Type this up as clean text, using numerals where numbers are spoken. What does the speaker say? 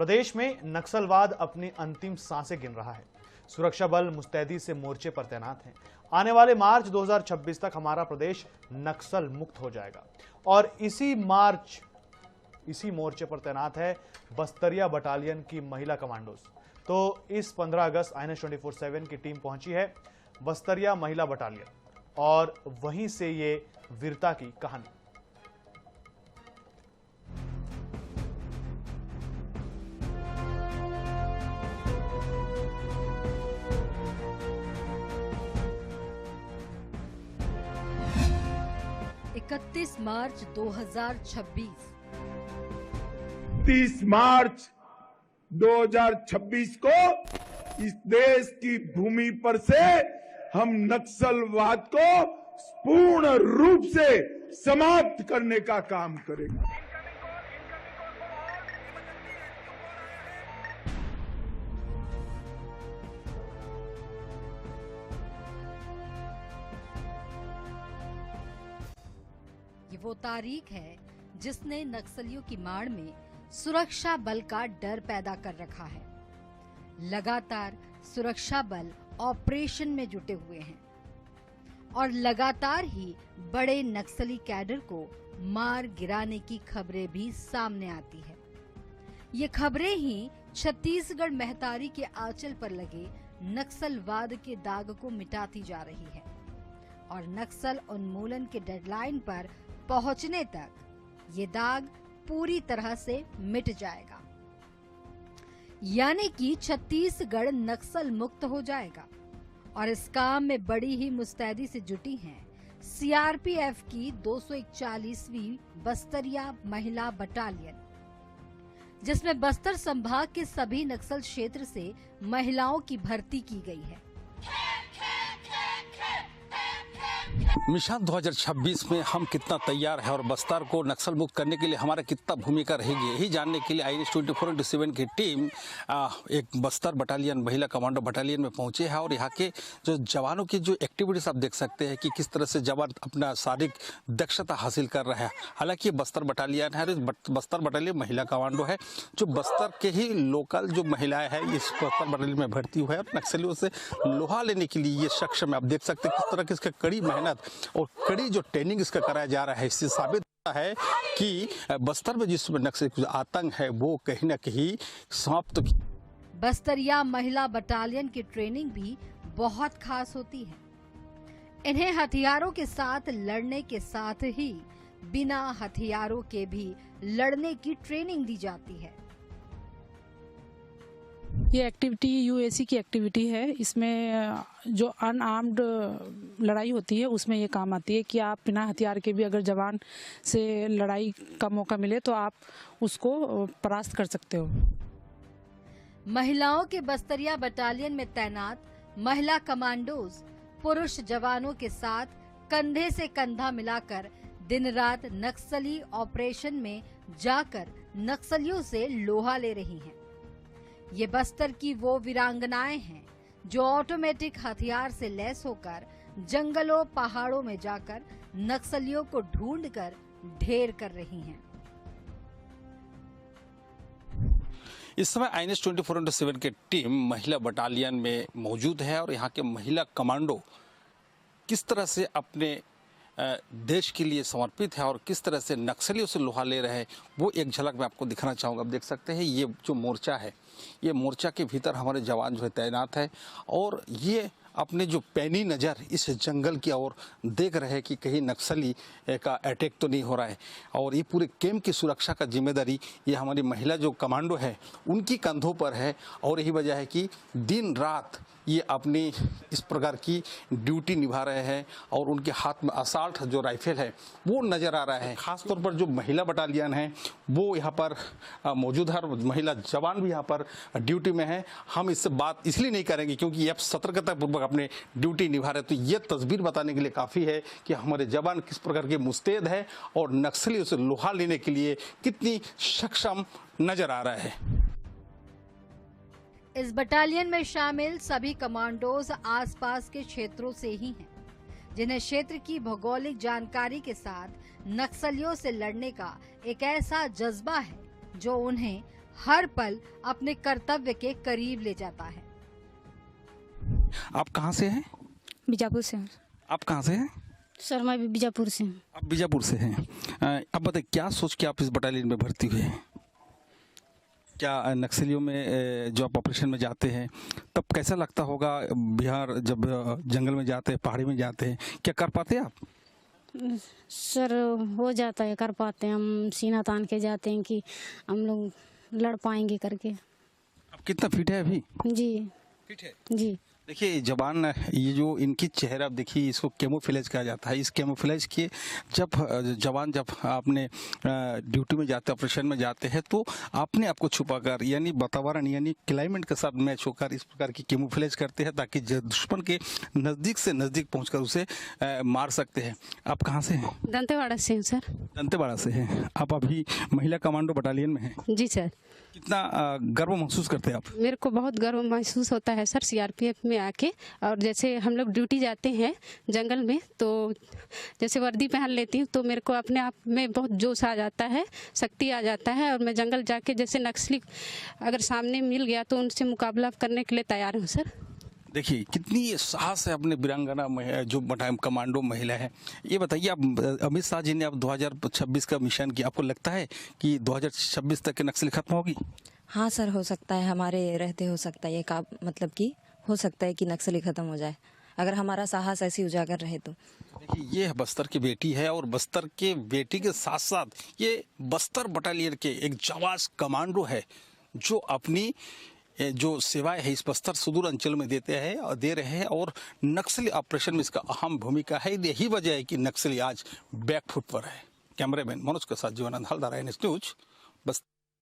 प्रदेश में नक्सलवाद अपनी अंतिम सांसें गिन रहा है। सुरक्षा बल मुस्तैदी से मोर्चे पर तैनात हैं। आने वाले मार्च 2026 तक हमारा प्रदेश नक्सल मुक्त हो जाएगा और इसी मोर्चे पर तैनात है बस्तरिया बटालियन की महिला कमांडोज। तो इस 15 अगस्त INS 24/7 की टीम पहुंची है बस्तरिया महिला बटालियन और वहीं से ये वीरता की कहानी। मार्च 2026 30 मार्च 2026 को इस देश की भूमि पर से हम नक्सलवाद को पूर्ण रूप से समाप्त करने का काम करेंगे। ये वो तारीख है जिसने नक्सलियों की मार में सुरक्षा बल का डर पैदा कर रखा है। लगातार सुरक्षा बल ऑपरेशन में जुटे हुए हैं और लगातार ही बड़े नक्सली कैडर को मार गिराने की खबरें भी सामने आती है। ये खबरें ही छत्तीसगढ़ महतारी के आंचल पर लगे नक्सलवाद के दाग को मिटाती जा रही है और नक्सल उन्मूलन के डेडलाइन पर पहुंचने तक ये दाग पूरी तरह से मिट जाएगा, यानी कि छत्तीसगढ़ नक्सल मुक्त हो जाएगा। और इस काम में बड़ी ही मुस्तैदी से जुटी हैं CRPF की 241वीं बस्तरिया महिला बटालियन, जिसमें बस्तर संभाग के सभी नक्सल क्षेत्र से महिलाओं की भर्ती की गई है। मिशन 2026 में हम कितना तैयार है और बस्तर को नक्सल मुक्त करने के लिए हमारा कितना भूमिका रहेगी, यही जानने के लिए INS 24/7 की टीम एक बस्तर बटालियन महिला कमांडो बटालियन में पहुंचे है। और यहाँ के जो जवानों की जो एक्टिविटीज आप देख सकते हैं कि किस तरह से जवान अपना शारीरिक दक्षता हासिल कर रहे हैं। हालांकि ये बस्तर बटालियन है, बस्तर बटालियन महिला कमांडो है जो बस्तर के ही लोकल जो महिलाएं हैं इस बस्तर बटालियन में भर्ती हुए हैं और नक्सलियों से लोहा लेने के लिए ये सक्षम है। आप देख सकते हैं किस तरह की इसका कड़ी मेहनत और कड़ी जो ट्रेनिंग इसका कराया जा रहा है। इससे साबित होता है कि बस्तर में जिस नक्सली आतंक है वो कहीं ना कहीं समाप्त। बस्तरिया महिला बटालियन की ट्रेनिंग भी बहुत खास होती है। इन्हें हथियारों के साथ लड़ने के साथ ही बिना हथियारों के भी लड़ने की ट्रेनिंग दी जाती है। ये एक्टिविटी UAC की एक्टिविटी है। इसमें जो अनआर्म्ड लड़ाई होती है उसमें ये काम आती है कि आप बिना हथियार के भी अगर जवान से लड़ाई का मौका मिले तो आप उसको परास्त कर सकते हो। महिलाओं के बस्तरिया बटालियन में तैनात महिला कमांडोज पुरुष जवानों के साथ कंधे से कंधा मिलाकर दिन रात नक्सली ऑपरेशन में जाकर नक्सलियों से लोहा ले रही हैं। ये बस्तर की वो वीरांगनाएं हैं जो ऑटोमेटिक हथियार से लैस होकर जंगलों पहाड़ों में जाकर नक्सलियों को ढूंढकर ढेर कर रही हैं। इस समय INS 24/7 की टीम महिला बटालियन में मौजूद है और यहाँ के महिला कमांडो किस तरह से अपने देश के लिए समर्पित है और किस तरह से नक्सलियों से लोहा ले रहे हैं वो एक झलक मैं आपको दिखाना चाहूँगा। आप देख सकते हैं ये जो मोर्चा है, ये मोर्चा के भीतर हमारे जवान जो है तैनात है और ये अपने जो पैनी नज़र इस जंगल की ओर देख रहे हैं कि कहीं नक्सली का अटैक तो नहीं हो रहा है। और ये पूरे कैंप की सुरक्षा का जिम्मेदारी ये हमारी महिला जो कमांडो है उनकी कंधों पर है। और यही वजह है कि दिन रात ये अपनी इस प्रकार की ड्यूटी निभा रहे हैं और उनके हाथ में असाल्ट जो राइफल है वो नज़र आ रहा है। खासतौर पर जो महिला बटालियन है वो यहाँ पर मौजूद है और महिला जवान भी यहाँ पर ड्यूटी में है। हम इससे बात इसलिए नहीं करेंगे क्योंकि ये सतर्कतापूर्वक अपने ड्यूटी निभा रहे। तो ये तस्वीर बताने के लिए काफ़ी है कि हमारे जवान किस प्रकार के मुस्तैद है और नक्सलियों से लोहा लेने के लिए कितनी सक्षम नजर आ रहा है। इस बटालियन में शामिल सभी कमांडोज आसपास के क्षेत्रों से ही हैं, जिन्हें क्षेत्र की भौगोलिक जानकारी के साथ नक्सलियों से लड़ने का एक ऐसा जज्बा है जो उन्हें हर पल अपने कर्तव्य के करीब ले जाता है। आप कहाँ से हैं? बीजापुर से हूँ आप कहाँ से हैं? सर। मैं भी बीजापुर से हूँ। आप बीजापुर से हैं। अब बताइए, क्या सोच के आप इस बटालियन में भर्ती हुए हैं? क्या नक्सलियों में जो आप ऑपरेशन में जाते हैं तब कैसा लगता होगा? बिहार जब जंगल में जाते हैं, पहाड़ी में जाते हैं, क्या कर पाते हैं आप? सर हो जाता है, कर पाते हैं। हम सीना तान के जाते हैं कि हम लोग लड़ पाएंगे करके। आप कितना फिट है अभी? जी फिट है जी। देखिए जवान, ये जो इनकी चेहरा आप देखिए, इसको कैमोफ्लेज कहा जाता है। इस कैमोफ्लेज के जब जवान जब आपने ड्यूटी में जाते, ऑपरेशन में जाते हैं, तो आपने आपको छुपाकर, यानी वातावरण यानी क्लाइमेट के साथ मैच होकर इस प्रकार की कैमोफ्लेज करते हैं ताकि दुश्मन के नज़दीक से नज़दीक पहुंचकर उसे मार सकते हैं। आप कहाँ से हैं? दंतेवाड़ा से हूँ सर। दंतेवाड़ा से हैं आप। अभी महिला कमांडो बटालियन में हैं। जी सर। कितना गर्व महसूस करते हैं आप? मेरे को बहुत गर्व महसूस होता है सर सीआरपीएफ में आके। और जैसे हम लोग ड्यूटी जाते हैं जंगल में, तो जैसे वर्दी पहन लेती हूँ तो मेरे को अपने आप में बहुत जोश आ जाता है, शक्ति आ जाता है। और मैं जंगल जाके जैसे नक्सली अगर सामने मिल गया तो उनसे मुकाबला करने के लिए तैयार हूँ सर। देखिए कितनी साहस है अपने वीरांगना में जो बटालियन कमांडो महिला है। ये बताइए, आप अमित शाह जी ने अब 2026 का मिशन किया, आपको लगता है कि 2026 तक के नक्सली खत्म होगी? हाँ सर, हो सकता है, हमारे रहते हो सकता है ये काम, मतलब कि हो सकता है कि नक्सली खत्म हो जाए अगर हमारा साहस ऐसी उजागर रहे तो। देखिए ये बस्तर की बेटी है और बस्तर के बेटी के साथ साथ ये बस्तर बटालियन के एक जाबाज कमांडो है जो अपनी जो सेवाएं है इस बस्तर सुदूर अंचल में देते हैं और दे रहे हैं, और नक्सली ऑपरेशन में इसका अहम भूमिका है। यही वजह है कि नक्सली आज बैकफुट पर है। कैमरामैन मनोज के साथ जीवनानंद हलदार, NS न्यूज, बस।